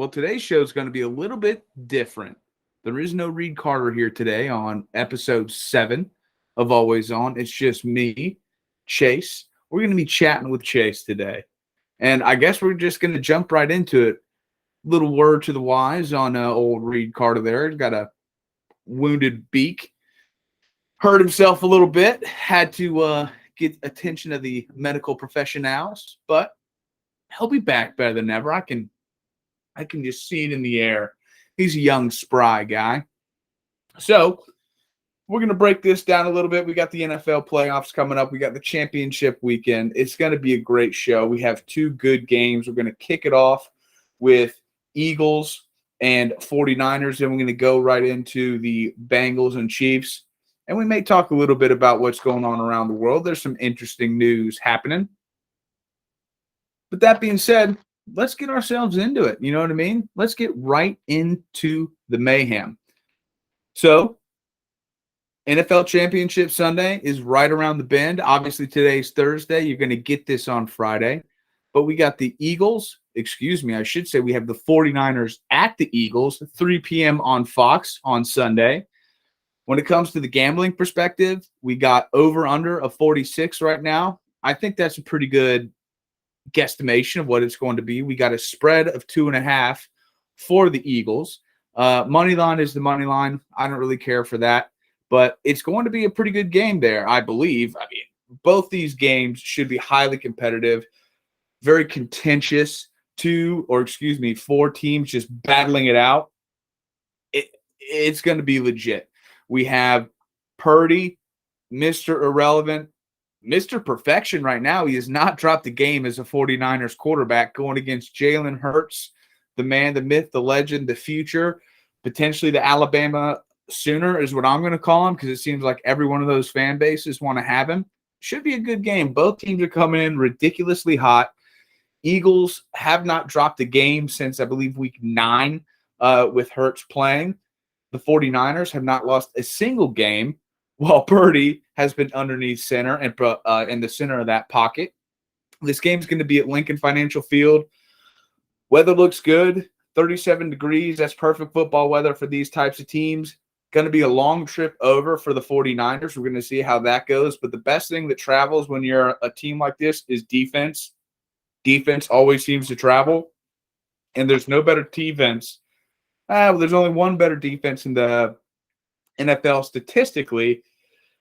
Well, today's show is going to be a little bit different. There is no Reed Carter here today on episode 7 of Always On. It's just me, Chase. We're going to be chatting with Chase today. And I guess we're just going to jump right into it. Little word to the wise on old Reed Carter there. He's got a wounded beak. Hurt himself a little bit. Had to get attention of the medical professionals. But he'll be back better than ever. I can just see it in the air. He's a young, spry guy. So we're going to break this down a little bit. We got the NFL playoffs coming up. We got the championship weekend. It's going to be a great show. We have 2 good games. We're going to kick it off with Eagles and 49ers. Then we're going to go right into the Bengals and Chiefs. And we may talk a little bit about what's going on around the world. There's some interesting news happening. But that being said, let's get ourselves into it. You know what I mean? Let's get right into the mayhem. So, NFL Championship Sunday is right around the bend. Obviously, today's Thursday. You're going to get this on Friday. But we got the Eagles. I should say we have the 49ers at the Eagles, 3 p.m. on Fox on Sunday. When it comes to the gambling perspective, we got over-under of 46 right now. I think that's a pretty good guesstimation of what it's going to be. We got a spread of 2.5 for the Eagles. Money line is the money line. I don't really care for that, but it's going to be a pretty good game there, I believe. I mean, both these games should be highly competitive, very contentious. 4 teams just battling it out. It's going to be legit. We have Purdy, Mr. Irrelevant, Mr. Perfection right now. He has not dropped a game as a 49ers quarterback going against Jalen Hurts, the man, the myth, the legend, the future, potentially the Alabama Sooner is what I'm going to call him because it seems like every one of those fan bases want to have him. Should be a good game. Both teams are coming in ridiculously hot. Eagles have not dropped a game since, I believe, week 9 with Hurts playing. The 49ers have not lost a single game while Purdy has been underneath center and in the center of that pocket. This game's going to be at Lincoln Financial Field. Weather looks good, 37 degrees. That's perfect football weather for these types of teams. Going to be a long trip over for the 49ers. We're going to see how that goes. But the best thing that travels when you're a team like this is defense. Defense always seems to travel. And there's no better defense. There's only one better defense in the NFL statistically.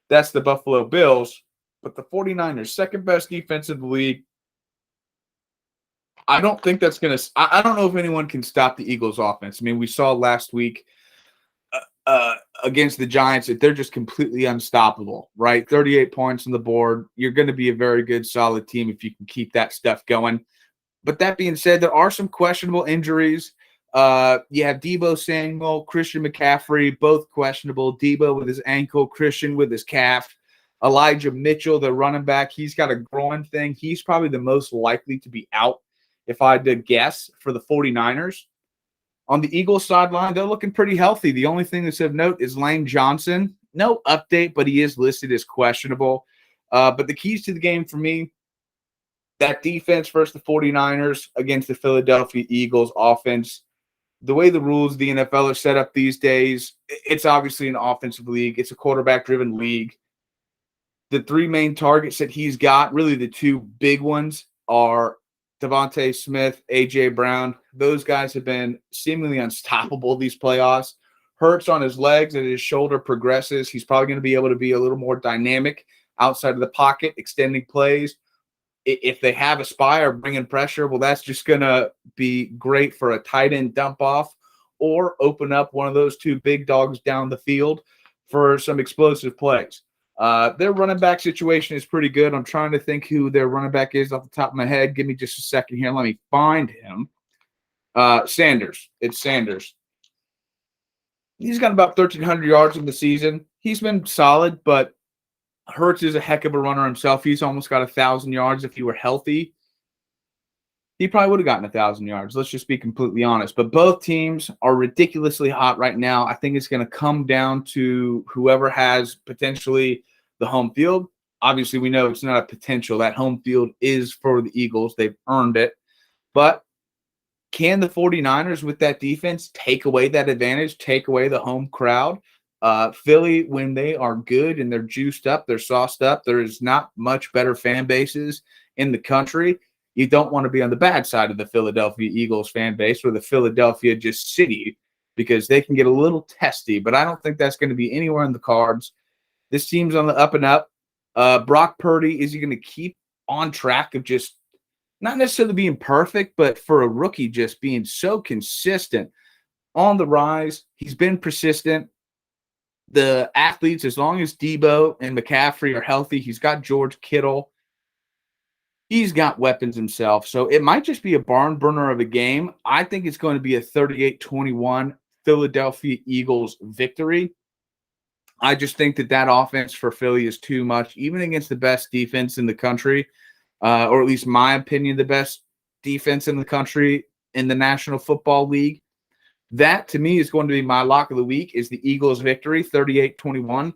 That's the Buffalo Bills. But the 49ers, second best defense in the league. I don't think that's going to – I don't know if anyone can stop the Eagles' offense. I mean, we saw last week against the Giants that they're just completely unstoppable, right? 38 points on the board. You're going to be a very good, solid team if you can keep that stuff going. But that being said, there are some questionable injuries. You have Deebo Samuel, Christian McCaffrey, both questionable. Deebo with his ankle, Christian with his calf. Elijah Mitchell, the running back, he's got a groin thing. He's probably the most likely to be out, if I had to guess, for the 49ers. On the Eagles sideline, they're looking pretty healthy. The only thing that's of note is Lane Johnson. No update, but he is listed as questionable. But the keys to the game for me, that defense versus the 49ers against the Philadelphia Eagles offense. The way the rules of the NFL are set up these days, it's obviously an offensive league. It's a quarterback-driven league. The 3 main targets that he's got, really the 2 big ones, are Devontae Smith, A.J. Brown. Those guys have been seemingly unstoppable these playoffs. Hurts on his legs as his shoulder progresses. He's probably going to be able to be a little more dynamic outside of the pocket, extending plays. If they have a spy or bring in pressure, well, that's just going to be great for a tight end dump off or open up one of those 2 big dogs down the field for some explosive plays. Their running back situation is pretty good. I'm trying to think who their running back is off the top of my head. Give me just a second here. Let me find him. Sanders. It's Sanders. He's got about 1,300 yards in the season. He's been solid, but Hurts is a heck of a runner himself. He's almost got 1,000 yards. If he were healthy, he probably would have gotten 1,000 yards. Let's just be completely honest. But both teams are ridiculously hot right now. I think it's going to come down to whoever has potentially the home field. Obviously, we know it's not a potential. That home field is for the Eagles. They've earned it. But Can the 49ers with that defense take away that advantage, take away the home crowd? Philly, when they are good and they're juiced up, they're sauced up, there is not much better fan bases in the country. You don't want to be on the bad side of the Philadelphia Eagles fan base or the Philadelphia just city because they can get a little testy, but I don't think that's going to be anywhere in the cards. This team's on the up and up. Brock Purdy, is he going to keep on track of just not necessarily being perfect, but for a rookie, just being so consistent on the rise? He's been persistent. The athletes, as long as Debo and McCaffrey are healthy, he's got George Kittle. He's got weapons himself. So it might just be a barn burner of a game. I think it's going to be a 38-21 Philadelphia Eagles victory. I just think that offense for Philly is too much, even against the best defense in the country, or at least my opinion, the best defense in the country in the National Football League. That, to me, is going to be my lock of the week, is the Eagles' victory, 38-21.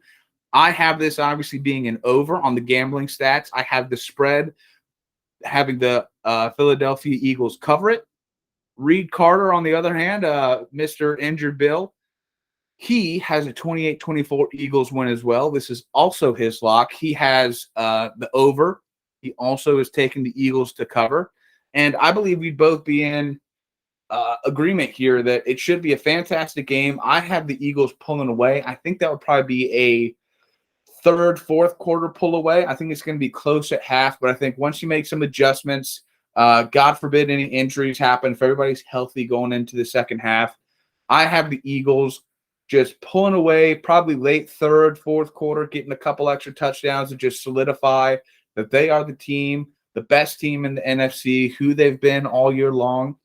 I have this obviously being an over on the gambling stats. I have the spread having the Philadelphia Eagles cover it. Reed Carter, on the other hand, Mr. Injured Bill, he has a 28-24 Eagles win as well. This is also his lock. He has the over. He also is taking the Eagles to cover. And I believe we'd both be in agreement here that it should be a fantastic game. I have the Eagles pulling away. I think that would probably be a third, fourth quarter pull away. I think it's going to be close at half, but I think once you make some adjustments, God forbid any injuries happen, if everybody's healthy going into the second half, I have the Eagles just pulling away, probably late third, fourth quarter, getting a couple extra touchdowns to just solidify that they are the team, the best team in the NFC, who they've been all year long.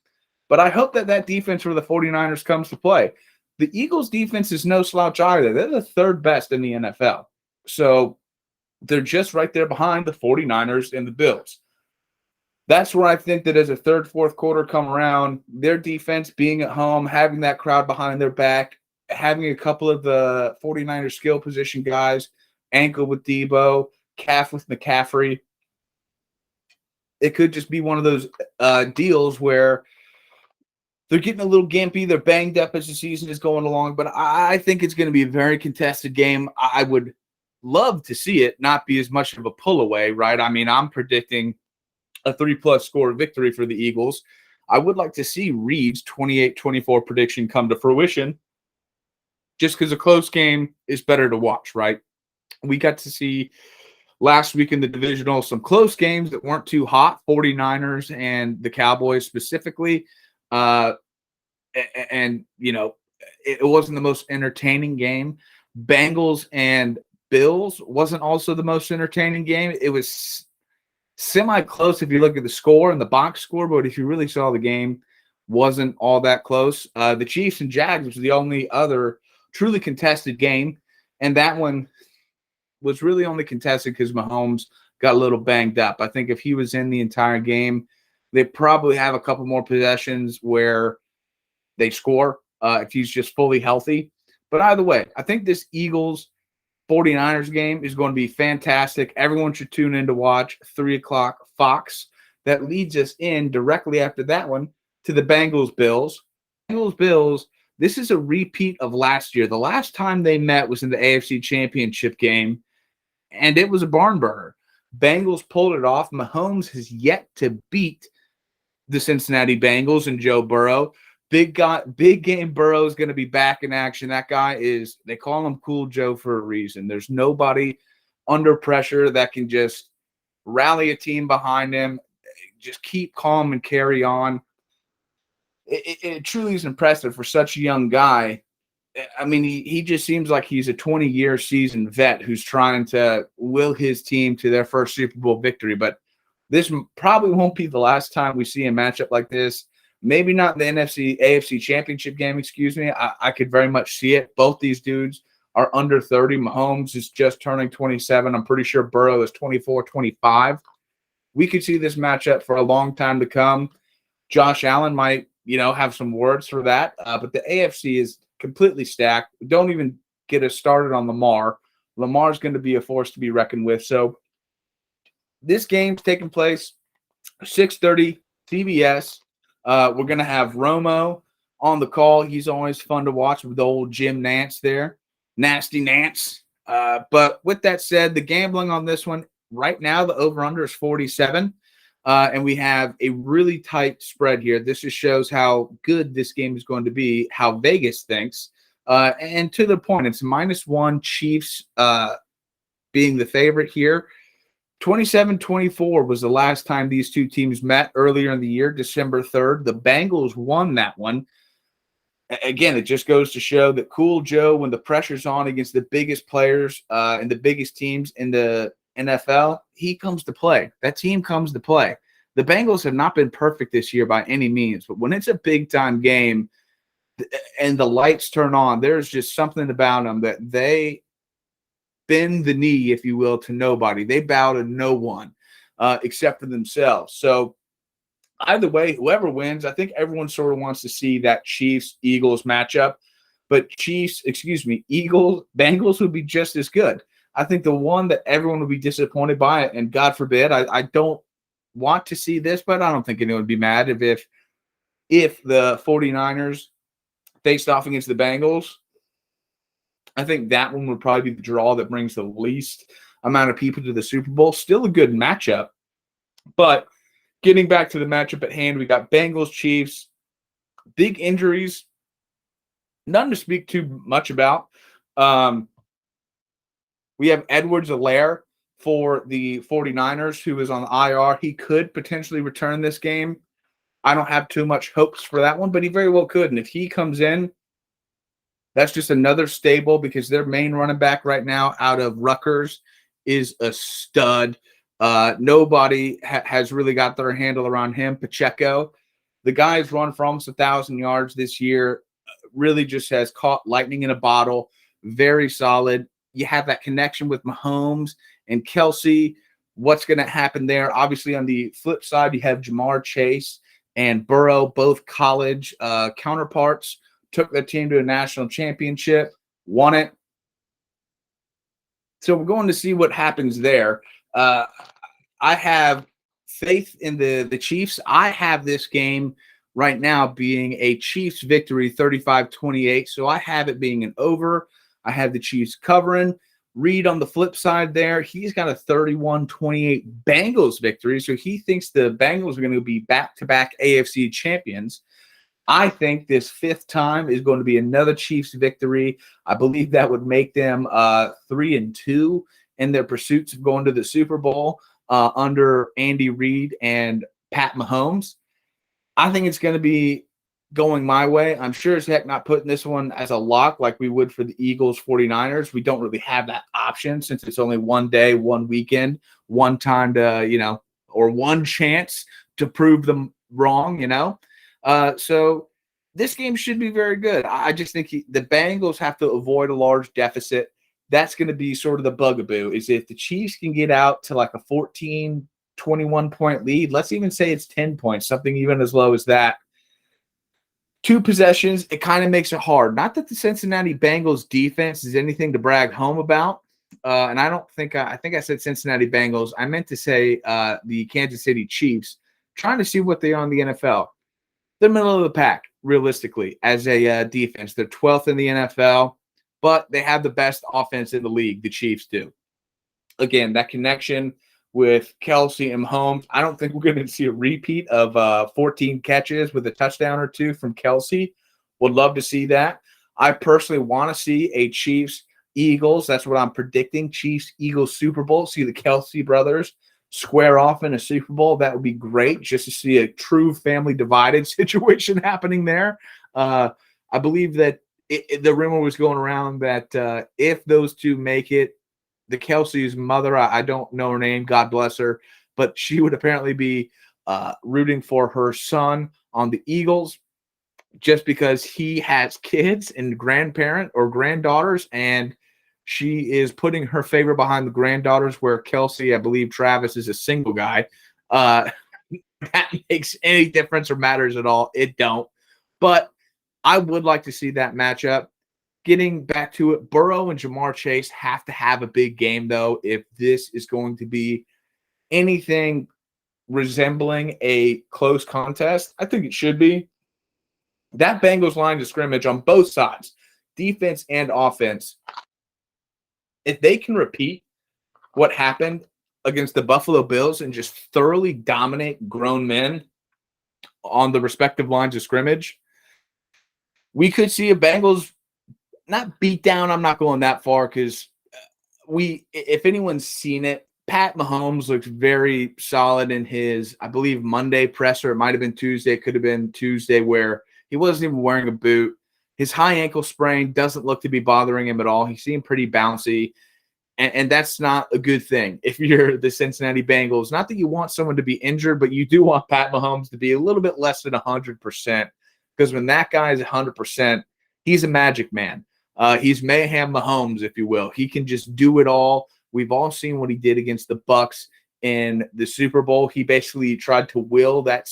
But I hope that defense for the 49ers comes to play. The Eagles' defense is no slouch either. They're the third best in the NFL. So they're just right there behind the 49ers and the Bills. That's where I think that as a third, fourth quarter come around, their defense being at home, having that crowd behind their back, having a couple of the 49ers skill position guys, ankle with Debo, calf with McCaffrey, it could just be one of those deals where they're getting a little gimpy. They're banged up as the season is going along. But I think it's going to be a very contested game. I would love to see it not be as much of a pull away, right? I mean, I'm predicting a 3+ score victory for the Eagles. I would like to see Reed's 28-24 prediction come to fruition just because a close game is better to watch, right? We got to see last week in the divisional some close games that weren't too hot, 49ers and the Cowboys specifically. And you know, it wasn't the most entertaining game. Bengals and Bills wasn't also the most entertaining game. It was semi-close if you look at the score and the box score, but if you really saw the game, wasn't all that close. The Chiefs and Jags was the only other truly contested game, and that one was really only contested because Mahomes got a little banged up. I think if he was in the entire game, they probably have a couple more possessions where they score if he's just fully healthy. But either way, I think this Eagles 49ers game is going to be fantastic. Everyone should tune in to watch 3 o'clock Fox. That leads us in directly after that one to the Bengals Bills. Bengals Bills, this is a repeat of last year. The last time they met was in the AFC Championship game, and it was a barn burner. Bengals pulled it off. Mahomes has yet to beat the Cincinnati Bengals and Joe Burrow. Big game Burrow is going to be back in action. That guy is, they call him Cool Joe for a reason. There's nobody under pressure that can just rally a team behind him, just keep calm and carry on. It truly is impressive for such a young guy. I mean, he just seems like he's a 20-year seasoned vet who's trying to will his team to their first Super Bowl victory. But this probably won't be the last time we see a matchup like this. Maybe not in the AFC Championship game, excuse me. I could very much see it. Both these dudes are under 30. Mahomes is just turning 27. I'm pretty sure Burrow is 24, 25. We could see this matchup for a long time to come. Josh Allen might, have some words for that. But the AFC is completely stacked. Don't even get us started on Lamar. Lamar's going to be a force to be reckoned with. So this game's taking place 6:30 CBS. We're going to have Romo on the call. He's always fun to watch with the old Jim Nance there. Nasty Nance. But with that said, the gambling on this one, right now, the over-under is 47. And we have a really tight spread here. This just shows how good this game is going to be, how Vegas thinks. And to the point, it's -1 Chiefs being the favorite here. 27-24 was the last time these two teams met earlier in the year, December 3rd. The Bengals won that one. Again, it just goes to show that Cool Joe, when the pressure's on against the biggest players and the biggest teams in the NFL, he comes to play. That team comes to play. The Bengals have not been perfect this year by any means, but when it's a big-time game and the lights turn on, there's just something about them that they bend the knee, if you will, to nobody. They bow to no one except for themselves. So either way, whoever wins, I think everyone sort of wants to see that Chiefs-Eagles matchup. But Eagles, Bengals would be just as good. I think the one that everyone would be disappointed by, and God forbid, I don't want to see this, but I don't think anyone would be mad if the 49ers faced off against the Bengals. I think that one would probably be the draw that brings the least amount of people to the Super Bowl. Still a good matchup. But getting back to the matchup at hand, we got Bengals, Chiefs. Big injuries. None to speak too much about. We have Edwards-Helaire for the 49ers, who is on the IR. He could potentially return this game. I don't have too much hopes for that one, but he very well could. And if he comes in, that's just another stable, because their main running back right now out of Rutgers is a stud. Nobody has really got their handle around him. Pacheco, the guy's run for almost 1,000 yards this year, really just has caught lightning in a bottle. Very solid. You have that connection with Mahomes and Kelsey. What's going to happen there? Obviously, on the flip side, you have Jamar Chase and Burrow, both college counterparts. Took their team to a national championship, won it. So we're going to see what happens there. I have faith in the Chiefs. I have this game right now being a Chiefs victory, 35-28. So I have it being an over. I have the Chiefs covering. Reed on the flip side there, he's got a 31-28 Bengals victory. So he thinks the Bengals are going to be back-to-back AFC champions. I think this fifth time is going to be another Chiefs victory. I believe that would make them 3-2 in their pursuits of going to the Super Bowl under Andy Reid and Pat Mahomes. I think it's going to be going my way. I'm sure as heck not putting this one as a lock like we would for the Eagles 49ers. We don't really have that option since it's only one day, one weekend, one time to, or one chance to prove them wrong, So this game should be very good. I just think the Bengals have to avoid a large deficit. That's going to be sort of the bugaboo, is if the Chiefs can get out to like a 14, 21-point lead, let's even say it's 10 points, something even as low as that. 2 possessions, it kind of makes it hard. Not that the Cincinnati Bengals defense is anything to brag home about. And I don't think I think I said Cincinnati Bengals. I meant to say the Kansas City Chiefs, trying to see what they are in the NFL. They're middle of the pack, realistically, as a defense. They're 12th in the NFL, but they have the best offense in the league, the Chiefs do. Again, that connection with Kelsey and Mahomes, I don't think we're going to see a repeat of 14 catches with a touchdown or 2 from Kelsey. Would love to see that. I personally want to see a Chiefs-Eagles. That's what I'm predicting, Chiefs-Eagles Super Bowl. See the Kelsey brothers square off in a Super Bowl. That would be great, just to see a true family divided situation happening there. I believe that the rumor was going around that if those two make it, the Kelsey's mother, I don't know her name, God bless her, but she would apparently be rooting for her son on the Eagles just because he has kids and grandparent or granddaughters, and she is putting her favor behind the granddaughters, where Kelsey, I believe Travis, is a single guy. That makes any difference or matters at all. It don't. But I would like to see that matchup. Getting back to it, Burrow and Jamar Chase have to have a big game, though, if this is going to be anything resembling a close contest. I think it should be. That Bengals line of scrimmage on both sides, defense and offense, if they can repeat what happened against the Buffalo Bills and just thoroughly dominate grown men on the respective lines of scrimmage, we could see a Bengals not beat down. I'm not going that far because if anyone's seen it, Pat Mahomes looks very solid in his, I believe, Monday presser. It might have been Tuesday. It could have been Tuesday, where he wasn't even wearing a boot. His high ankle sprain doesn't look to be bothering him at all. He seemed pretty bouncy. And that's not a good thing if you're the Cincinnati Bengals. Not that you want someone to be injured, but you do want Pat Mahomes to be a little bit less than 100%. Because when that guy is 100%, he's a magic man. He's Mayhem Mahomes, if you will. He can just do it all. We've all seen what he did against the Bucs in the Super Bowl. He basically tried to will that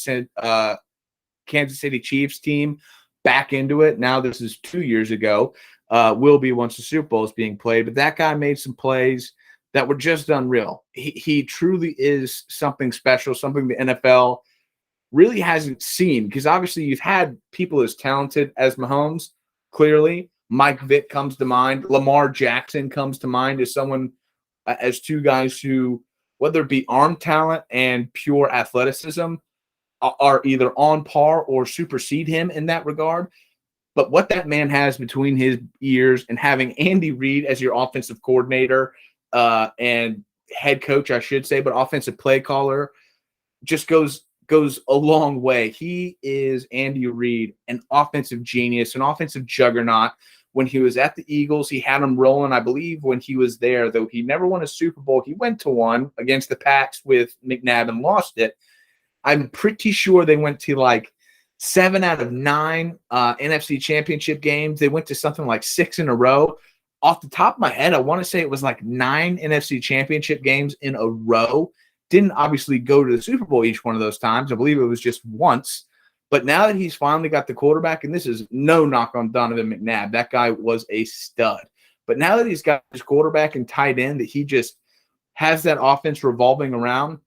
Kansas City Chiefs team back into it. Now this is 2 years ago. Will be once the Super Bowl is being played. But that guy made some plays that were just unreal. He truly is something special, something the NFL really hasn't seen. Because obviously you've had people as talented as Mahomes, clearly. Mike Vick comes to mind. Lamar Jackson comes to mind as someone, as two guys who, whether it be arm talent and pure athleticism, are either on par or supersede him in that regard. But what that man has between his ears, and having Andy Reid as your offensive coordinator and head coach, I should say, but offensive play caller, just goes a long way. He is, Andy Reid, an offensive genius, an offensive juggernaut. When he was at the Eagles, he had them rolling. I believe when he was there, though he never won a Super Bowl, he went to one against the Pats with McNabb and lost it. I'm pretty sure they went to like 7 out of 9 NFC championship games. They went to something like 6 in a row. Off the top of my head, I want to say it was like 9 NFC championship games in a row. Didn't obviously go to the Super Bowl each one of those times. I believe it was just once. But now that he's finally got the quarterback, and this is no knock on Donovan McNabb, that guy was a stud. But now that he's got his quarterback and tight end, that he just has that offense revolving around,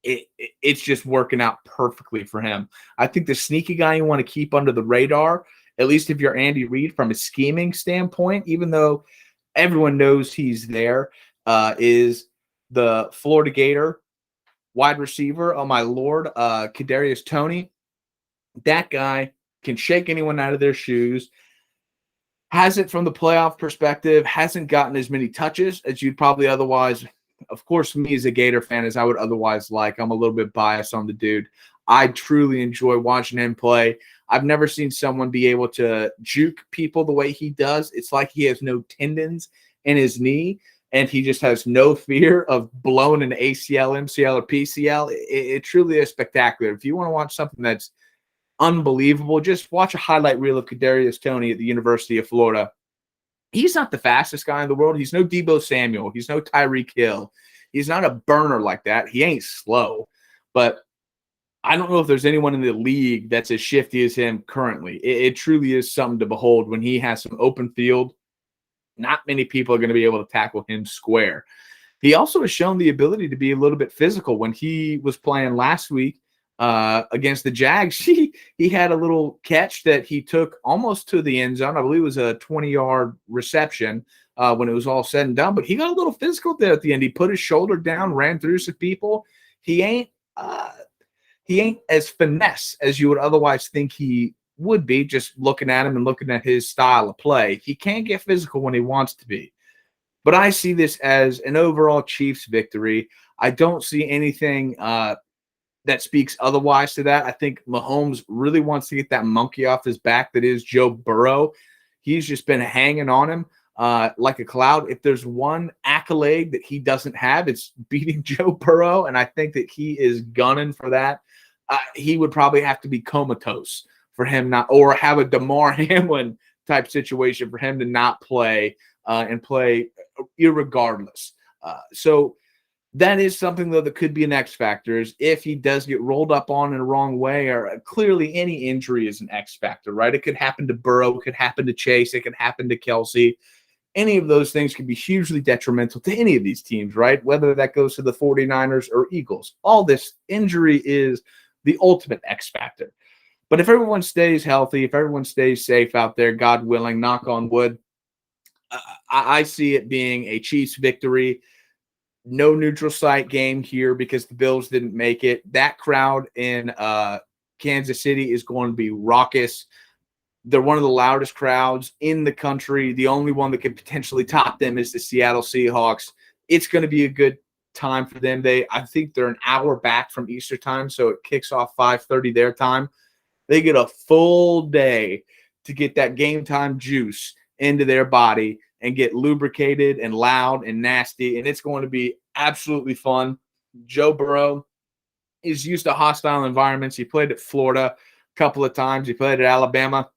it's just working out perfectly for him. I think the sneaky guy you want to keep under the radar, at least if you're Andy Reid from a scheming standpoint, even though everyone knows he's there, is the Florida Gator wide receiver. Oh, my Lord, Kadarius Toney. That guy can shake anyone out of their shoes. Hasn't, from the playoff perspective, hasn't gotten as many touches as you'd probably otherwise. Of course, me as a Gator fan, as I would otherwise like. I'm a little bit biased on the dude. I truly enjoy watching him play. I've never seen someone be able to juke people the way he does. It's like he has no tendons in his knee, and he just has no fear of blowing an ACL, MCL, or PCL. It truly is spectacular. If you want to watch something that's unbelievable, just watch a highlight reel of Kadarius Toney at the University of Florida. He's not the fastest guy in the world. He's no Deebo Samuel. He's no Tyreek Hill. He's not a burner like that. He ain't slow. But I don't know if there's anyone in the league that's as shifty as him currently. It truly is something to behold when he has some open field. Not many people are going to be able to tackle him square. He also has shown the ability to be a little bit physical. When he was playing last week against the Jags, he had a little catch that he took almost to the end zone. I believe it was a 20-yard reception when it was all said and done. But he got a little physical there at the end. He put his shoulder down, ran through some people. He ain't as finesse as you would otherwise think he would be, just looking at him and looking at his style of play. He can get physical when he wants to be. But I see this as an overall Chiefs victory. I don't see anything that speaks otherwise to that. I think Mahomes really wants to get that monkey off his back that is Joe Burrow. He's just been hanging on him like a cloud. If there's one accolade that he doesn't have, it's beating Joe Burrow, and I think that he is gunning for that. He would probably have to be comatose for him not, or have a DeMar Hamlin type situation for him to not play and play irregardless. So that is something, though, that could be an X factor, is if he does get rolled up on in the wrong way, or clearly any injury is an X factor, right? It could happen to Burrow. It could happen to Chase. It could happen to Kelsey. any of those things can be hugely detrimental to any of these teams, right? Whether that goes to the 49ers or Eagles. All this injury is the ultimate X factor. But if everyone stays healthy, if everyone stays safe out there, God willing, knock on wood, I see it being a Chiefs victory. No neutral site game here because the Bills didn't make it. That crowd in Kansas City is going to be raucous. They're one of the loudest crowds in the country. The only one that could potentially top them is the Seattle Seahawks. It's going to be a good time for them. I think they're an hour back from Easter time, so it kicks off 5:30 their time. They get a full day to get that game time juice into their body and get lubricated and loud and nasty, and it's going to be absolutely fun. Joe Burrow is used to hostile environments. He played at Florida a couple of times. He played at Alabama.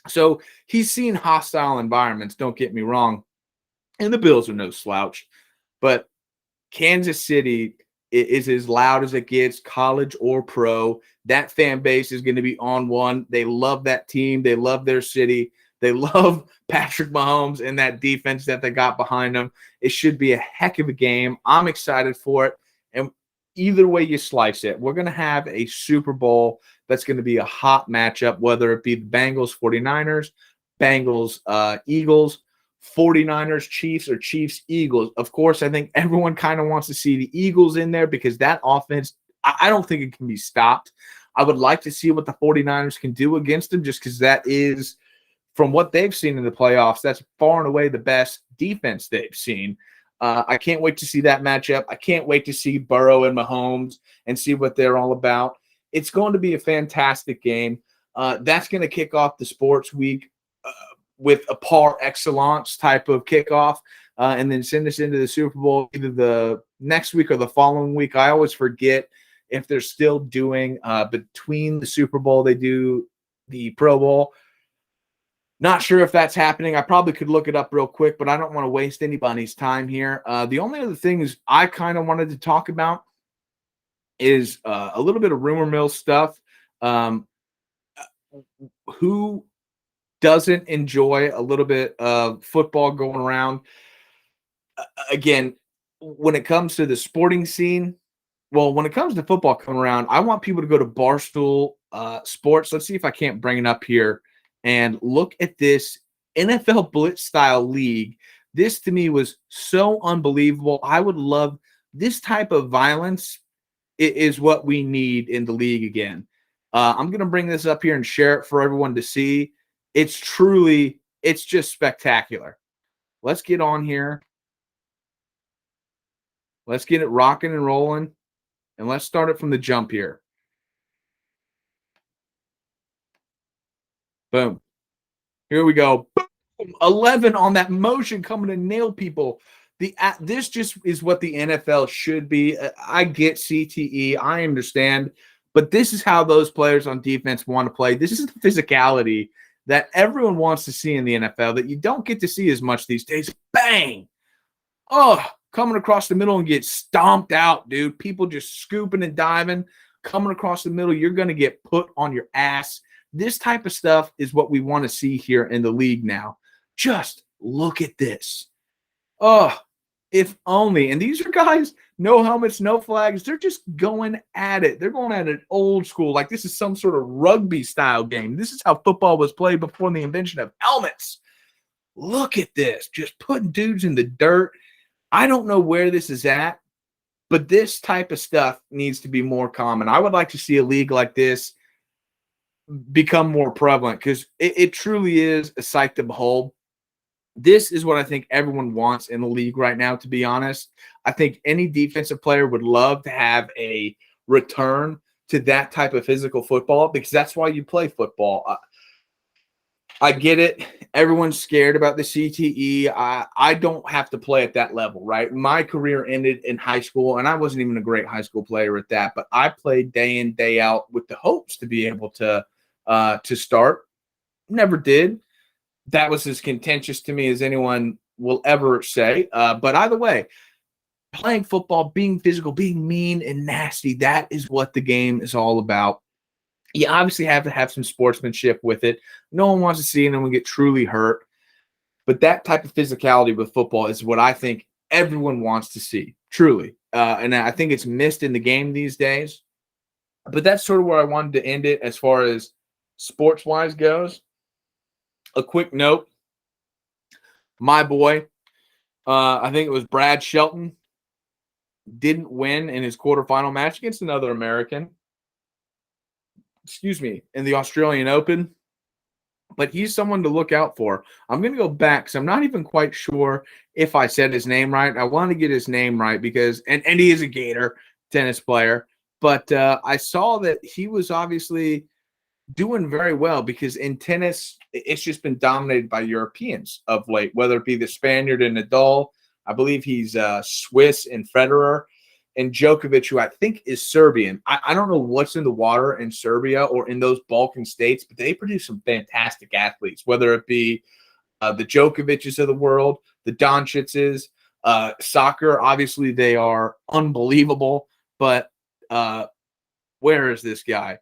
So he's seen hostile environments, don't get me wrong. And the Bills are no slouch. But Kansas City is as loud as it gets, college or pro. That fan base is going to be on one. They love that team. They love their city. They love Patrick Mahomes and that defense that they got behind them. It should be a heck of a game. I'm excited for it. And either way you slice it, we're going to have a Super Bowl that's going to be a hot matchup, whether it be the Bengals, 49ers, Bengals, Eagles, 49ers, Chiefs, or Chiefs, Eagles. Of course, I think everyone kind of wants to see the Eagles in there because that offense, I don't think it can be stopped. I would like to see what the 49ers can do against them just because that is, from what they've seen in the playoffs, that's far and away the best defense they've seen. I can't wait to see that matchup. I can't wait to see Burrow and Mahomes and see what they're all about. It's going to be a fantastic game. That's going to kick off the sports week with a par excellence type of kickoff, and then send us into the Super Bowl either the next week or the following week. I always forget if they're still doing between the Super Bowl, they do the Pro Bowl. Not sure if that's happening. I probably could look it up real quick, but I don't want to waste anybody's time here. The only other thing is I kind of wanted to talk about is a little bit of rumor mill stuff. Who doesn't enjoy a little bit of football going around? Again, when it comes to the sporting scene, well, when it comes to football coming around, I want people to go to Barstool Sports. Let's see if I can't bring it up here and look at this NFL Blitz style league. This to me was so unbelievable. I would love this type of violence is what we need in the league again. I'm going to bring this up here and share it for everyone to see. It's just spectacular. Let's get on here. Let's get it rocking and rolling. And let's start it from the jump here. Boom. Here we go. Boom. 11 on that motion coming to nail people. This just is what the NFL should be. I get CTE. I understand. But this is how those players on defense want to play. This is the physicality that everyone wants to see in the NFL that you don't get to see as much these days. Bang! Oh, coming across the middle and get stomped out, dude. People just scooping and diving, coming across the middle. You're going to get put on your ass. This type of stuff is what we want to see here in the league now. Just look at this. Oh, if only. And these are guys, no helmets, no flags. They're just going at it. They're going at it old school. Like this is some sort of rugby style game. This is how football was played before the invention of helmets. Look at this. Just putting dudes in the dirt. I don't know where this is at, but this type of stuff needs to be more common. I would like to see a league like this become more prevalent because it truly is a sight to behold. This is what I think everyone wants in the league right now, to be honest. I think any defensive player would love to have a return to that type of physical football because that's why you play football. I get it. Everyone's scared about the CTE. I don't have to play at that level, right? My career ended in high school, and I wasn't even a great high school player at that, but I played day in, day out with the hopes to be able to start. Never did. That was as contentious to me as anyone will ever say. But either way, playing football, being physical, being mean and nasty, that is what the game is all about. You obviously have to have some sportsmanship with it. No one wants to see anyone get truly hurt. But that type of physicality with football is what I think everyone wants to see, truly. And I think it's missed in the game these days. But that's sort of where I wanted to end it as far as sports wise goes. A quick note, my boy, I think it was Brad Shelton, didn't win in his quarterfinal match against another American, in the Australian Open. But he's someone to look out for. I'm going to go back because I'm not even quite sure if I said his name right. I want to get his name right because, and he is a Gator tennis player. But I saw that he was obviously doing very well because in tennis, it's just been dominated by Europeans of late, whether it be the Spaniard and Nadal. I believe he's Swiss and Federer, and Djokovic, who I think is Serbian. I don't know what's in the water in Serbia or in those Balkan states, but they produce some fantastic athletes, whether it be the Djokovic's of the world, the Doncic's, soccer. Obviously, they are unbelievable. But where is this guy?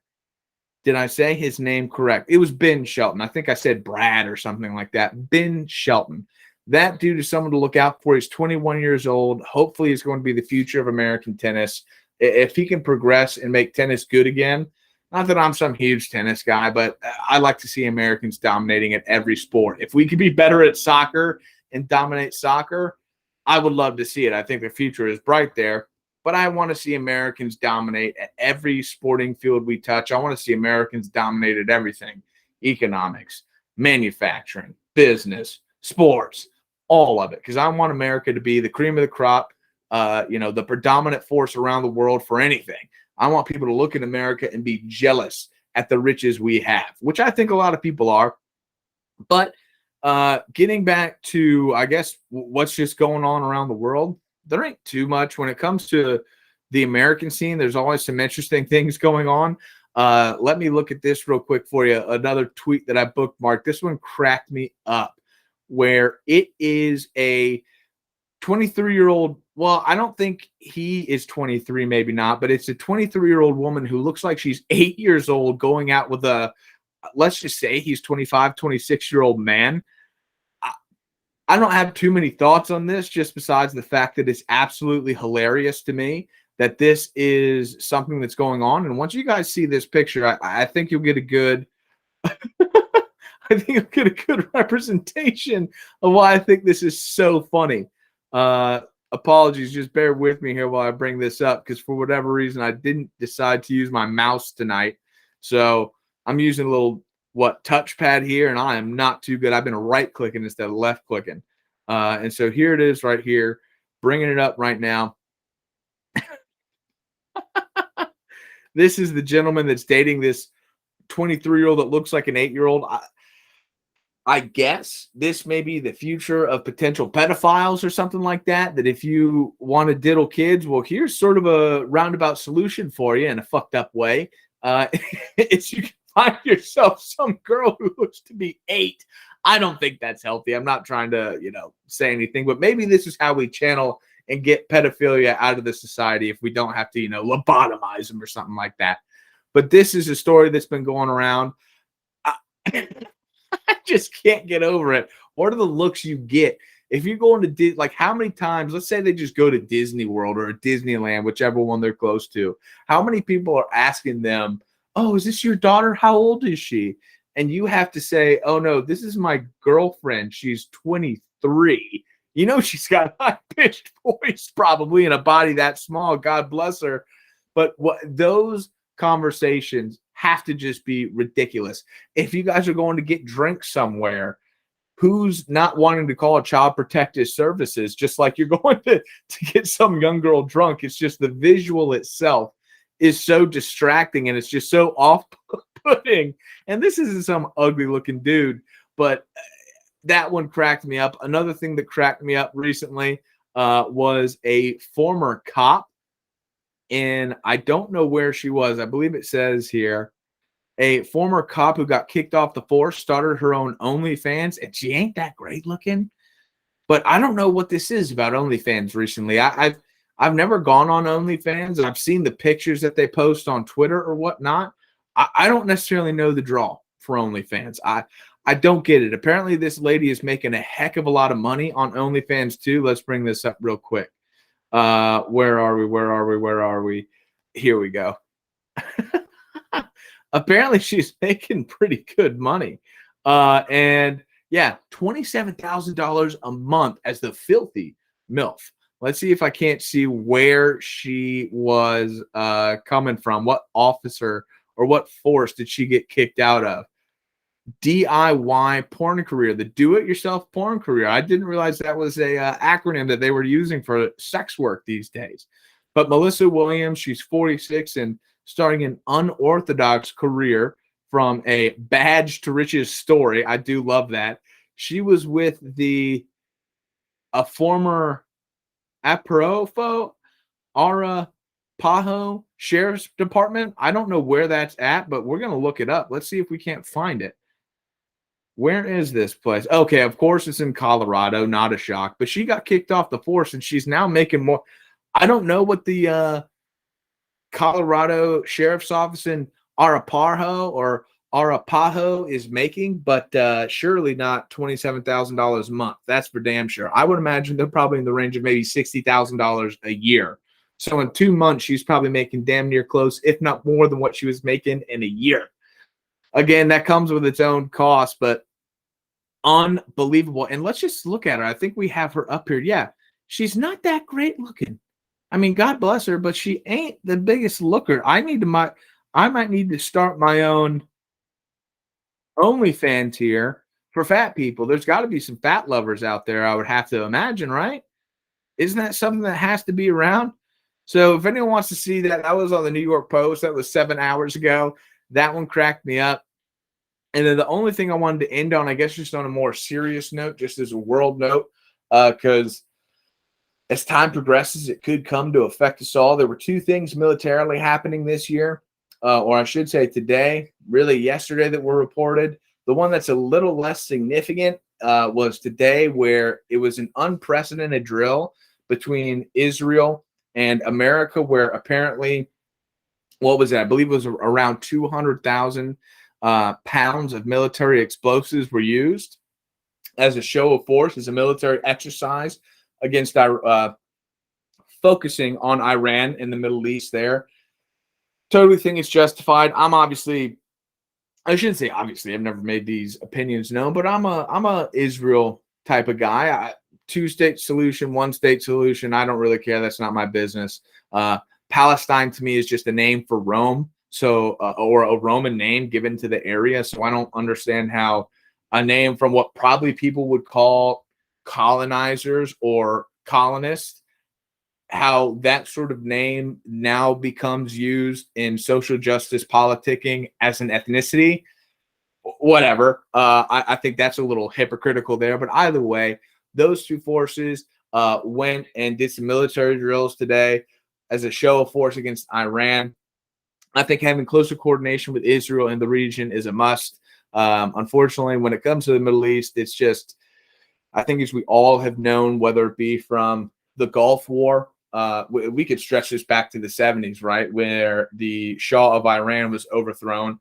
Did I say his name correct? It was Ben Shelton. I think I said Brad or something like that. Ben Shelton. That dude is someone to look out for. He's 21 years old. Hopefully, he's going to be the future of American tennis. If he can progress and make tennis good again, not that I'm some huge tennis guy, but I like to see Americans dominating at every sport. If we could be better at soccer and dominate soccer, I would love to see it. I think the future is bright there. But I want to see Americans dominate at every sporting field we touch. I want to see Americans dominate at everything: economics, manufacturing, business, sports, all of it. Because I want America to be the cream of the crop, the predominant force around the world for anything. I want people to look at America and be jealous at the riches we have, which I think a lot of people are. But getting back to, I guess, what's just going on around the world, there ain't too much when it comes to the American scene. There's always some interesting things going on. Let me look at this real quick for you. Another tweet that I bookmarked. This one cracked me up, where it is a 23-year-old. Well, I don't think he is 23, maybe not, but it's a 23-year-old woman who looks like she's 8 years old going out with a, let's just say he's 25, 26-year-old man. I don't have too many thoughts on this, just besides the fact that it's absolutely hilarious to me that this is something that's going on. And once you guys see this picture, I think you'll get a good I think you'll get a good representation of why I think this is so funny. Apologies, just bear with me here while I bring this up, because for whatever reason I didn't decide to use my mouse tonight. So I'm using a little touchpad here, and I am not too good. I've been right clicking instead of left clicking. And so here it is right here, bringing it up right now. This is the gentleman that's dating this 23-year-old that looks like an 8-year-old. I guess this may be the future of potential pedophiles or something like that, that if you want to diddle kids, well, here's sort of a roundabout solution for you in a fucked up way. It's you can find yourself some girl who looks to be 8. I don't think that's healthy. I'm not trying to, say anything, but maybe this is how we channel and get pedophilia out of the society if we don't have to, lobotomize them or something like that. But this is a story that's been going around. I just can't get over it. What are the looks you get if you're going to like, how many times, let's say they just go to Disney World or Disneyland, whichever one they're close to, how many people are asking them, oh, is this your daughter? How old is she? And you have to say, oh no, this is my girlfriend. She's 23. She's got a high-pitched voice probably in a body that small. God bless her. But those conversations have to just be ridiculous. If you guys are going to get drinks somewhere, who's not wanting to call a child protective services just like you're going to get some young girl drunk? It's just the visual itself is so distracting, and it's just so off-putting. And this isn't some ugly-looking dude, but that one cracked me up. Another thing that cracked me up recently was a former cop, and I don't know where she was. I believe it says here, a former cop who got kicked off the force started her own OnlyFans, and she ain't that great looking. But I don't know what this is about OnlyFans recently. I've never gone on OnlyFans, and I've seen the pictures that they post on Twitter or whatnot. I don't necessarily know the draw for OnlyFans. I don't get it. Apparently, this lady is making a heck of a lot of money on OnlyFans too. Let's bring this up real quick. Where are we? Where are we? Where are we? Here we go. Apparently, she's making pretty good money. And yeah, $27,000 a month as the filthy MILF. Let's see if I can't see where she was coming from. What officer or what force did she get kicked out of? DIY porn career, the do-it-yourself porn career. I didn't realize that was a acronym that they were using for sex work these days. But Melissa Williams, she's 46 and starting an unorthodox career from a badge to riches story. I do love that. She was with a former Arapahoe Sheriff's Department. I don't know where that's at, but we're going to look it up. Let's see if we can't find it. Where is this place? Okay, of course it's in Colorado, not a shock. But she got kicked off the force, and she's now making more. I don't know what the Colorado Sheriff's Office in Arapahoe is making, but surely not $27,000 a month. That's for damn sure. I would imagine they're probably in the range of maybe $60,000 a year. So in 2 months, she's probably making damn near close, if not more than what she was making in a year. Again, that comes with its own cost, but unbelievable. And let's just look at her. I think we have her up here. Yeah, she's not that great looking. I mean, God bless her, but she ain't the biggest looker. I might need to start my own OnlyFans here for fat people. There's got to be some fat lovers out there, I would have to imagine, right? Isn't that something that has to be around? So if anyone wants to see that, that was on the New York Post. That was 7 hours ago. That one cracked me up. And then the only thing I wanted to end on, I guess just on a more serious note, just as a world note, because as time progresses, it could come to affect us all. There were 2 things militarily happening this year, or I should say today, really yesterday, that were reported. The one that's a little less significant was today, where it was an unprecedented drill between Israel and America, where apparently, what was it? I believe it was around 200,000 pounds of military explosives were used as a show of force, as a military exercise against focusing on Iran in the Middle East there. Totally think it's justified. I shouldn't say obviously, I've never made these opinions known, but I'm a Israel type of guy. 2-state solution, 1-state solution, I don't really care. That's not my business. Palestine to me is just a name for Rome, so or a Roman name given to the area. So I don't understand how a name from what probably people would call colonizers or colonists, how that sort of name now becomes used in social justice politicking as an ethnicity. Whatever. I think that's a little hypocritical there. But either way, those 2 forces went and did some military drills today as a show of force against Iran. I think having closer coordination with Israel in the region is a must. Unfortunately, when it comes to the Middle East, it's just, I think as we all have known, whether it be from the Gulf War, we could stretch this back to the 70s, right, where the Shah of Iran was overthrown.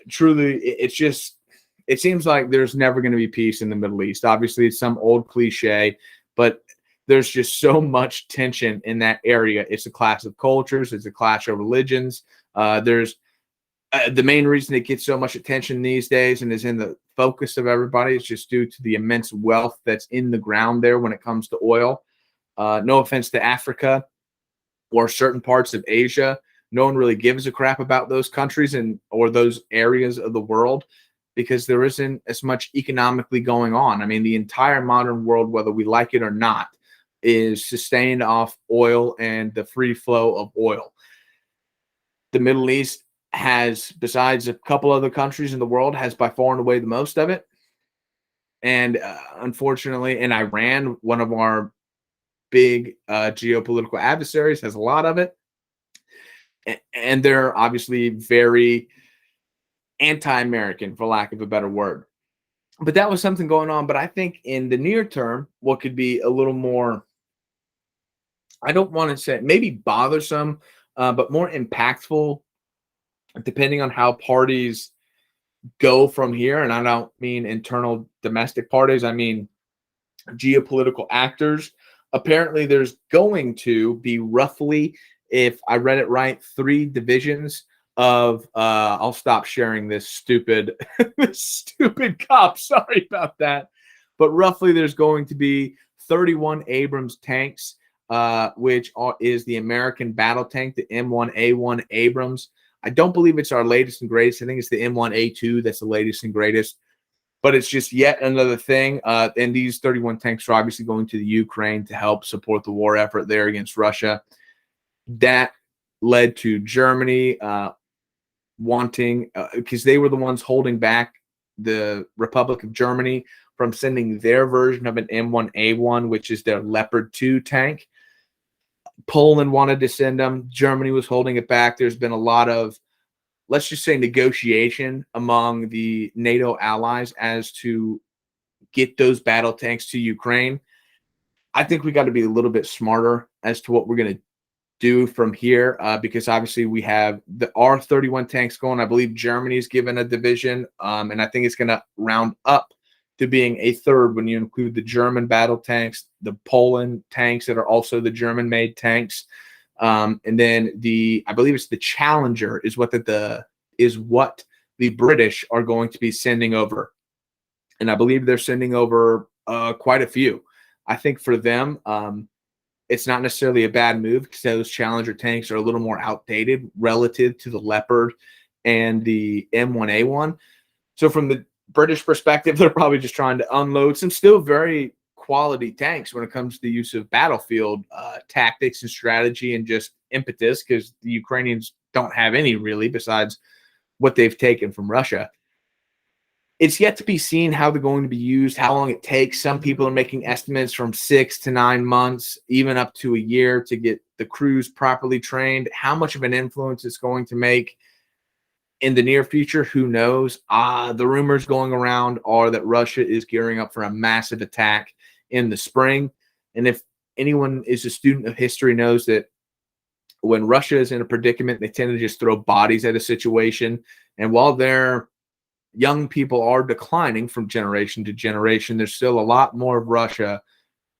Truly, it seems like there's never going to be peace in the Middle East. Obviously, it's some old cliche, but there's just so much tension in that area. It's a clash of cultures. It's a clash of religions. There's the main reason it gets so much attention these days and is in the focus of everybody is just due to the immense wealth that's in the ground there when it comes to oil. No offense to Africa or certain parts of Asia. No one really gives a crap about those countries or those areas of the world because there isn't as much economically going on. I mean, the entire modern world, whether we like it or not, is sustained off oil and the free flow of oil. The Middle East has, besides a couple other countries in the world, has by far and away the most of it. And unfortunately, in Iran, one of our big geopolitical adversaries, has a lot of it. And they're obviously very anti-American, for lack of a better word. But that was something going on. But I think in the near term, what could be a little more, I don't want to say maybe bothersome, but more impactful, depending on how parties go from here, and I don't mean internal domestic parties, I mean geopolitical actors. Apparently, there's going to be roughly, if I read it right, 3 divisions of I'll stop sharing this stupid this stupid cop. Sorry about that. But roughly there's going to be 31 Abrams tanks, which is the American battle tank, the M1A1 Abrams. I don't believe it's our latest and greatest. I think it's the M1A2 that's the latest and greatest. But it's just yet another thing. And these 31 tanks are obviously going to the Ukraine to help support the war effort there against Russia. That led to Germany wanting, because they were the ones holding back the Republic of Germany from sending their version of an M1A1, which is their Leopard 2 tank. Poland wanted to send them. Germany was holding it back. There's been a lot of, let's just say, negotiation among the NATO allies as to get those battle tanks to Ukraine. I think we got to be a little bit smarter as to what we're going to do from here, because obviously we have the R-31 tanks going. I believe Germany's given a division, and I think it's going to round up to being a third when you include the German battle tanks, the Poland tanks that are also the German-made tanks, and then I believe it's the Challenger is what the British are going to be sending over, and I believe they're sending over quite a few. I think for them, it's not necessarily a bad move because those Challenger tanks are a little more outdated relative to the Leopard and the M1A1. So from the British perspective, they're probably just trying to unload some still very quality tanks when it comes to the use of battlefield tactics and strategy and just impetus, because the Ukrainians don't have any really besides what they've taken from Russia. It's yet to be seen how they're going to be used, how long it takes. Some people are making estimates from 6 to 9 months, even up to a year to get the crews properly trained. How much of an influence it's going to make in the near future, who knows? The rumors going around are that Russia is gearing up for a massive attack in the spring. And if anyone is a student of history knows that when Russia is in a predicament, they tend to just throw bodies at a situation. And while their young people are declining from generation to generation, there's still a lot more of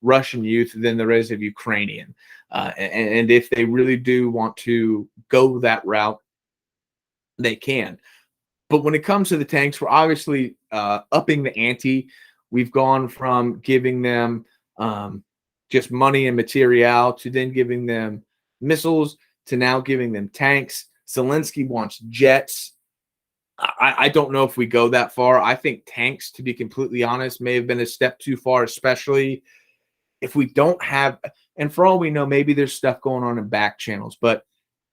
Russian youth than there is of Ukrainian. And if they really do want to go that route, they can. But when it comes to the tanks, we're obviously upping the ante. We've gone from giving them just money and material to then giving them missiles to now giving them tanks. Zelensky wants jets. I don't know if we go that far. I think tanks, to be completely honest, may have been a step too far, especially if we don't have, and for all we know, maybe there's stuff going on in back channels, but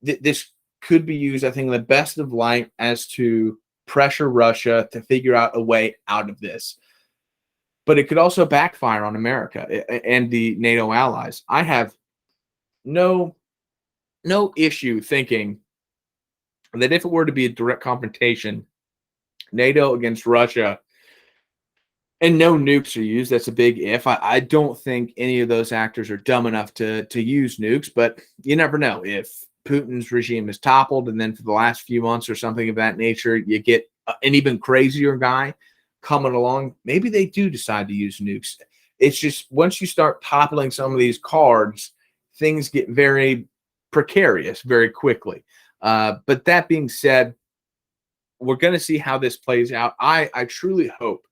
this could be used, I think, in the best of light as to pressure Russia to figure out a way out of this. But it could also backfire on America and the NATO allies. I have no issue thinking that if it were to be a direct confrontation, NATO against Russia, and no nukes are used, that's a big if. I don't think any of those actors are dumb enough to use nukes, but you never know. If Putin's regime is toppled, and then for the last few months or something of that nature, you get an even crazier guy coming along, maybe they do decide to use nukes. It's just once you start toppling some of these cards, things get very precarious very quickly. But that being said, we're going to see how this plays out. I truly hope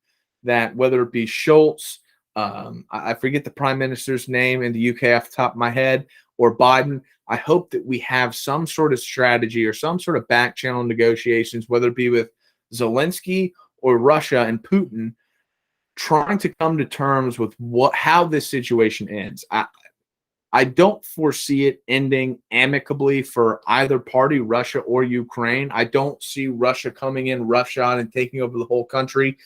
that whether it be Schultz, I forget the prime minister's name in the UK off the top of my head, or Biden, I hope that we have some sort of strategy or some sort of back channel negotiations, whether it be with Zelensky or Russia and Putin, trying to come to terms with how this situation ends. I don't foresee it ending amicably for either party, Russia or Ukraine. I don't see Russia coming in roughshod and taking over the whole country.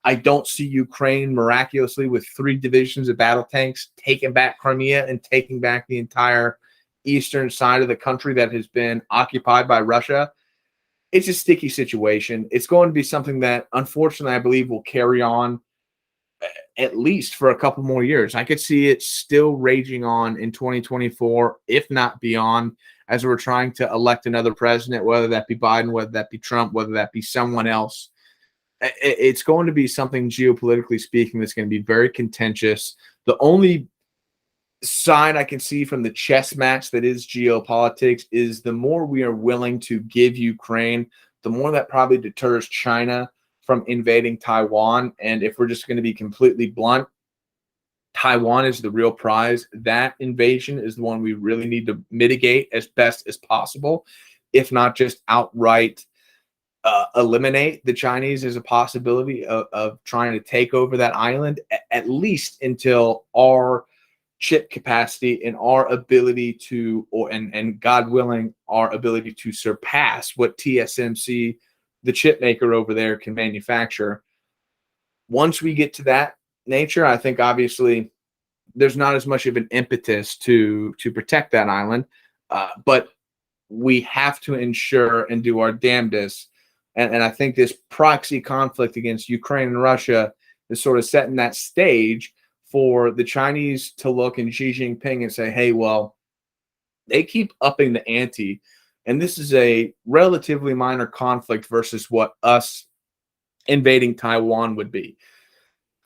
I don't see Ukraine miraculously with 3 divisions of battle tanks taking back Crimea and taking back the entire eastern side of the country that has been occupied by Russia. It's a sticky situation. It's going to be something that, unfortunately, I believe will carry on at least for a couple more years. I could see it still raging on in 2024, if not beyond, as we're trying to elect another president, whether that be Biden, whether that be Trump, whether that be someone else. It's going to be something geopolitically speaking that's going to be very contentious. The only side I can see from the chess match that is geopolitics is the more we are willing to give Ukraine, the more that probably deters China from invading Taiwan. And if we're just going to be completely blunt, Taiwan is the real prize. That invasion is the one we really need to mitigate as best as possible, if not just outright eliminate the Chinese as a possibility of trying to take over that island, at least until our chip capacity and our ability to, and God willing, our ability to surpass what TSMC, the chip maker over there, can manufacture. Once we get to that nature, I think obviously there's not as much of an impetus to protect that island, but we have to ensure and do our damnedest. And I think this proxy conflict against Ukraine and Russia is sort of setting that stage for the Chinese to look in Xi Jinping and say, hey, well, they keep upping the ante. And this is a relatively minor conflict versus what us invading Taiwan would be.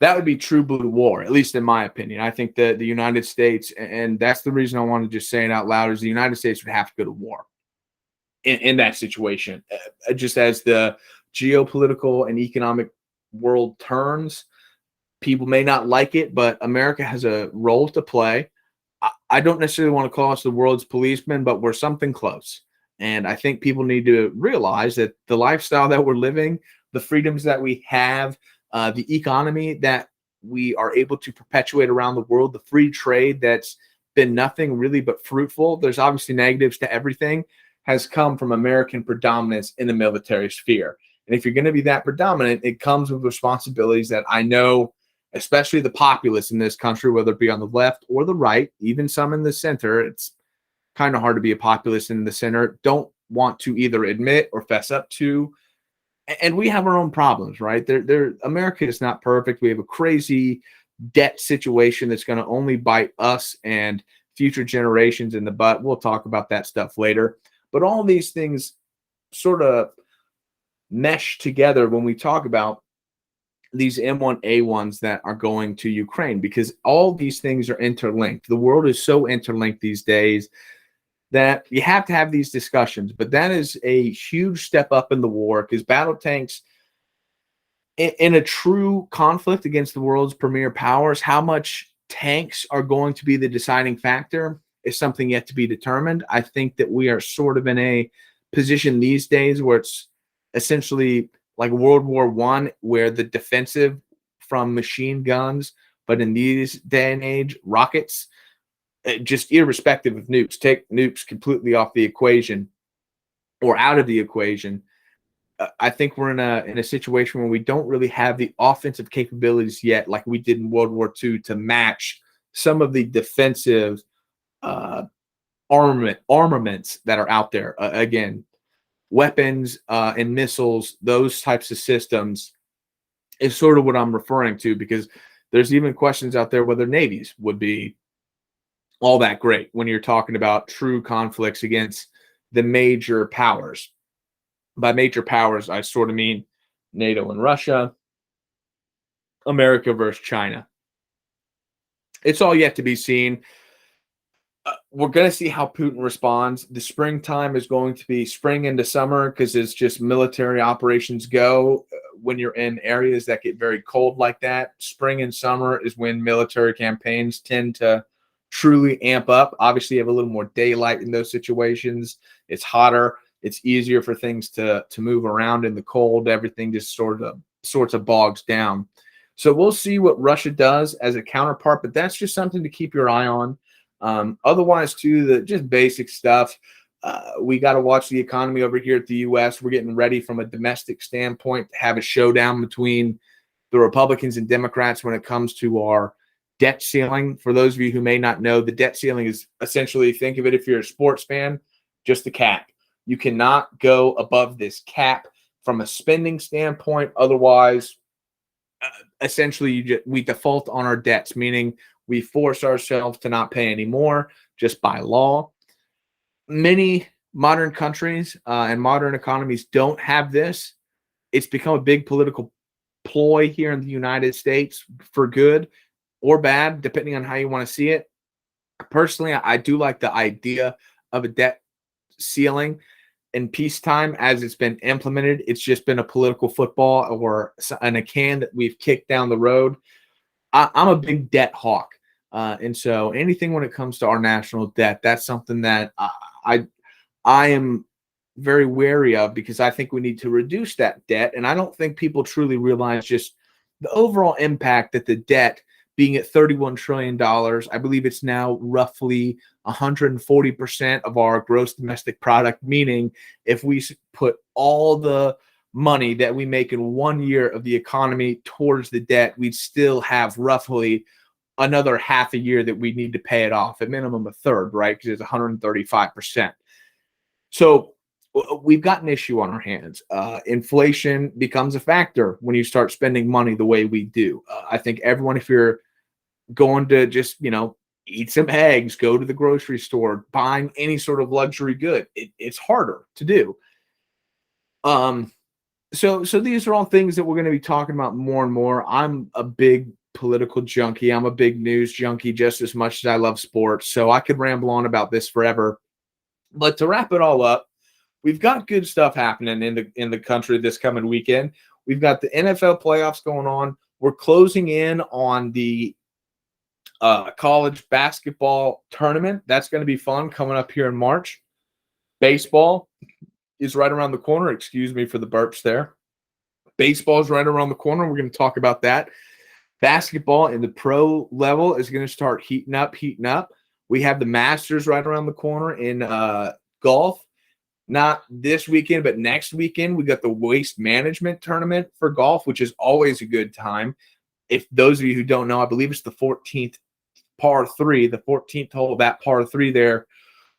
That would be true blue war, at least in my opinion. I think that the United States, and that's the reason I want to just say it out loud, is the United States would have to go to war in that situation. Just as the geopolitical and economic world turns, people may not like it, but America has a role to play. I don't necessarily want to call us the world's policeman, but we're something close. And I think people need to realize that the lifestyle that we're living, the freedoms that we have, the economy that we are able to perpetuate around the world, the free trade that's been nothing really but fruitful. There's obviously negatives to everything, has come from American predominance in the military sphere. And if you're going to be that predominant, it comes with responsibilities that I know, especially the populace in this country, whether it be on the left or the right, even some in the center, it's kind of hard to be a populist in the center, don't want to either admit or fess up to. And we have our own problems, right? America is not perfect. We have a crazy debt situation that's going to only bite us and future generations in the butt. We'll talk about that stuff later. But all these things sort of mesh together when we talk about these M1A1s that are going to Ukraine, because all these things are interlinked. The world is so interlinked these days that you have to have these discussions. But that is a huge step up in the war, because battle tanks in a true conflict against the world's premier powers, how much tanks are going to be the deciding factor is something yet to be determined. I think that we are sort of in a position these days where it's essentially like World War I, where the defensive from machine guns, but in these day and age, rockets, just irrespective of nukes, take nukes completely off the equation or out of the equation. I think we're in a situation where we don't really have the offensive capabilities yet, like we did in World War II, to match some of the defensive armaments that are out there. Again, weapons and missiles, those types of systems is sort of what I'm referring to, because there's even questions out there whether navies would be all that great when you're talking about true conflicts against the major powers. By major powers, I sort of mean NATO and Russia, America versus China. It's all yet to be seen. We're going to see how Putin responds. The springtime is going to be spring into summer, because it's just military operations go. When you're in areas that get very cold like that, spring and summer is when military campaigns tend to truly amp up. Obviously, you have a little more daylight in those situations. It's hotter. It's easier for things to move around in the cold. Everything just sorts of bogs down. So we'll see what Russia does as a counterpart, but that's just something to keep your eye on. Otherwise, too, the just basic stuff. We got to watch the economy over here at the U.S. We're getting ready from a domestic standpoint to have a showdown between the Republicans and Democrats when it comes to our debt ceiling. For those of you who may not know, the debt ceiling is essentially, think of it, if you're a sports fan, just a cap. You cannot go above this cap from a spending standpoint. Otherwise, essentially, we default on our debts, meaning we force ourselves to not pay anymore just by law. Many modern countries and modern economies don't have this. It's become a big political ploy here in the United States for good or bad, depending on how you want to see it. Personally, I do like the idea of a debt ceiling in peacetime as it's been implemented. It's just been a political football or a can that we've kicked down the road. I'm a big debt hawk. And so anything when it comes to our national debt, that's something that I am very wary of, because I think we need to reduce that debt. And I don't think people truly realize just the overall impact that the debt being at $31 trillion, I believe it's now roughly 140% of our gross domestic product, meaning if we put all the money that we make in 1 year of the economy towards the debt, we'd still have roughly another half a year that we need to pay it off, at minimum a third, right? Because it's 135%. So we've got an issue on our hands. Inflation becomes a factor when you start spending money the way we do. I think everyone, if you're going to just, eat some eggs, go to the grocery store, buying any sort of luxury good, it's harder to do. So these are all things that we're going to be talking about more and more. I'm a big political junkie. I'm a big news junkie just as much as I love sports. So I could ramble on about this forever. But to wrap it all up, we've got good stuff happening in the country this coming weekend. We've got the NFL playoffs going on. We're closing in on the college basketball tournament. That's going to be fun, coming up here in March. Baseball is right around the corner. Excuse me for the burps there. Baseball is right around the corner. We're going to talk about that. Basketball in the pro level is going to start heating up. We have the Masters right around the corner in golf. Not this weekend, but next weekend, we got the waste management tournament for golf, which is always a good time. If those of you who don't know, I believe it's the 14th par 3, the 14th hole of that par 3 there,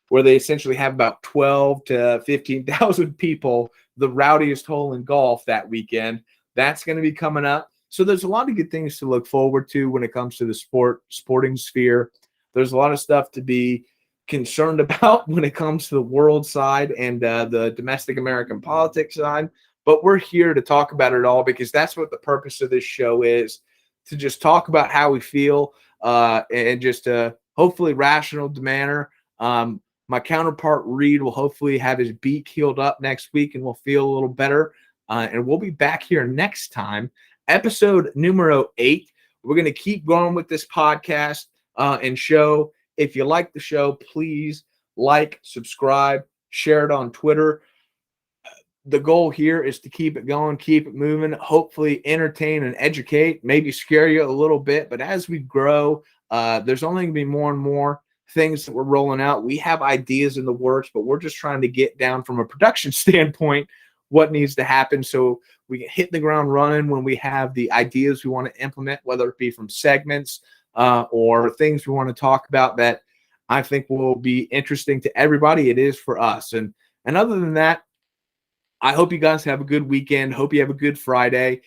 where they essentially have about 12 to 15,000 people, the rowdiest hole in golf that weekend. That's going to be coming up. So there's a lot of good things to look forward to when it comes to the sporting sphere. There's a lot of stuff to be concerned about when it comes to the world side and the domestic American politics side. But we're here to talk about it all, because that's what the purpose of this show is, to just talk about how we feel and just hopefully rational manner. My counterpart Reed will hopefully have his beak healed up next week and we'll feel a little better. And we'll be back here next time, episode numero 8. We're going to keep going with this podcast and show. If you like the show, please like, subscribe, share it on Twitter. The goal here is to keep it going, keep it moving, hopefully entertain and educate, maybe scare you a little bit. But as we grow, there's only going to be more and more things that we're rolling out. We have ideas in the works, but we're just trying to get down from a production standpoint what needs to happen so we can hit the ground running when we have the ideas we want to implement, whether it be from segments or things we want to talk about that I think will be interesting to everybody. It is for us. And other than that, I hope you guys have a good weekend. Hope you have a good Friday.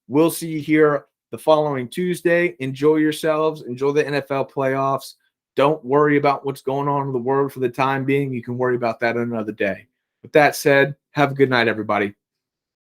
We'll see you here the following Tuesday. Enjoy yourselves. Enjoy the NFL playoffs. Don't worry about what's going on in the world for the time being. You can worry about that another day. With that said, have a good night, everybody.